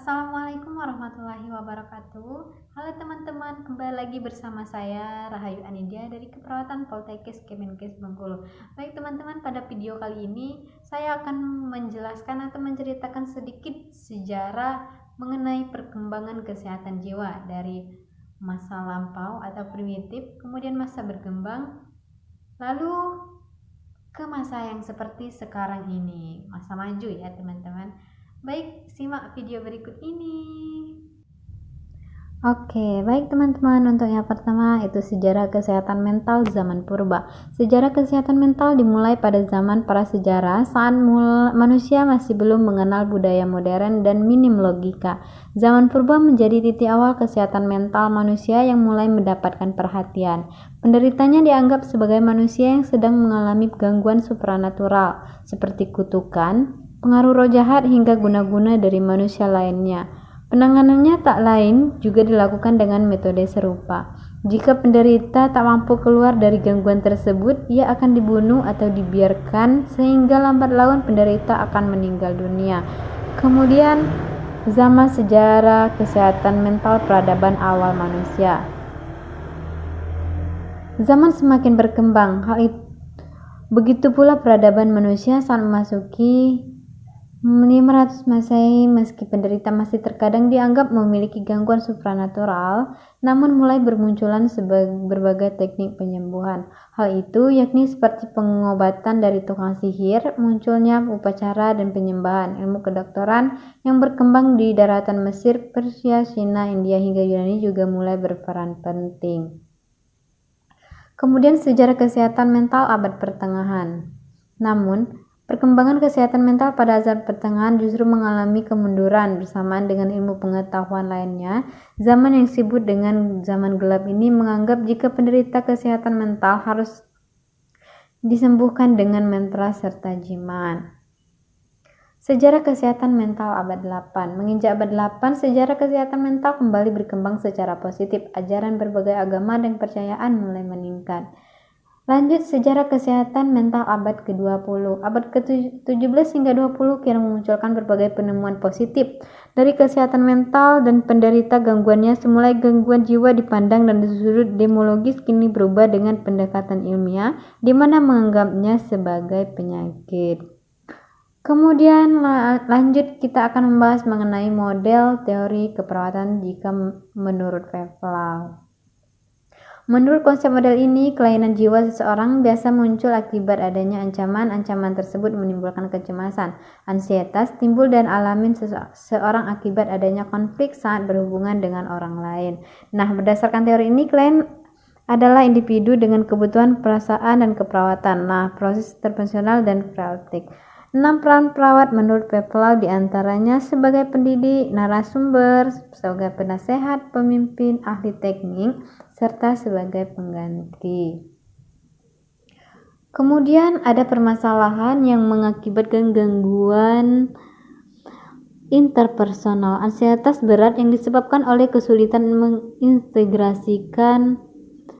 Assalamualaikum warahmatullahi wabarakatuh. Halo teman-teman, kembali lagi bersama saya Rahayu Anidia dari Keperawatan Poltekkes Kemenkes Bengkulu. Baik teman-teman, pada video kali ini saya akan menjelaskan atau menceritakan sedikit sejarah mengenai perkembangan kesehatan jiwa dari masa lampau atau primitif, kemudian masa berkembang, lalu ke masa yang seperti sekarang ini, masa maju ya teman-teman. Baik, simak video berikut ini. Oke, baik teman-teman, untuk yang pertama itu sejarah kesehatan mental zaman purba. Sejarah kesehatan mental dimulai pada zaman prasejarah saat manusia masih belum mengenal budaya modern dan minim logika. Zaman purba menjadi titik awal kesehatan mental manusia yang mulai mendapatkan perhatian. Penderitanya dianggap sebagai manusia yang sedang mengalami gangguan supranatural seperti kutukan, pengaruh roh jahat hingga guna-guna dari manusia lainnya. Penanganannya tak lain juga dilakukan dengan metode serupa. Jika penderita tak mampu keluar dari gangguan tersebut, ia akan dibunuh atau dibiarkan sehingga lambat laun penderita akan meninggal dunia. Kemudian, zaman sejarah kesehatan mental peradaban awal manusia. Zaman semakin berkembang, begitu pula peradaban manusia saat memasuki 500 Masehi. Meski penderita masih terkadang dianggap memiliki gangguan supranatural, namun mulai bermunculan berbagai teknik penyembuhan. Hal itu yakni seperti pengobatan dari tukang sihir, munculnya upacara dan penyembahan, ilmu kedokteran yang berkembang di daratan Mesir, Persia, Cina, India hingga Yunani juga mulai berperan penting. Kemudian sejarah kesehatan mental abad pertengahan. Namun, perkembangan kesehatan mental pada abad pertengahan justru mengalami kemunduran bersamaan dengan ilmu pengetahuan lainnya. Zaman yang disebut dengan zaman gelap ini menganggap jika penderita kesehatan mental harus disembuhkan dengan mantra serta jimat. Sejarah kesehatan mental abad 8. Menginjak abad 8, sejarah kesehatan mental kembali berkembang secara positif. Ajaran berbagai agama dan kepercayaan mulai meningkat. Lanjut, sejarah kesehatan mental abad ke-20. Abad ke-17 hingga 20 kira memunculkan berbagai penemuan positif dari kesehatan mental dan penderita gangguannya. Semula gangguan jiwa dipandang dan dari sudut demologis kini berubah dengan pendekatan ilmiah di mana menganggapnya sebagai penyakit. Kemudian lanjut kita akan membahas mengenai model teori keperawatan jika menurut Pavlov. Menurut konsep model ini, kelainan jiwa seseorang biasa muncul akibat adanya ancaman. Ancaman tersebut menimbulkan kecemasan. Ansietas timbul dan alamin seseorang akibat adanya konflik saat berhubungan dengan orang lain. Nah, berdasarkan teori ini, klien adalah individu dengan kebutuhan perasaan dan keperawatan. Nah, proses intervensional dan praktik. 6 peran perawat menurut Pavlov diantaranya sebagai pendidik, narasumber, sebagai penasehat, pemimpin, ahli teknik, serta sebagai pengganti. Kemudian ada permasalahan yang mengakibatkan gangguan interpersonal. Ansietas berat yang disebabkan oleh kesulitan mengintegrasikan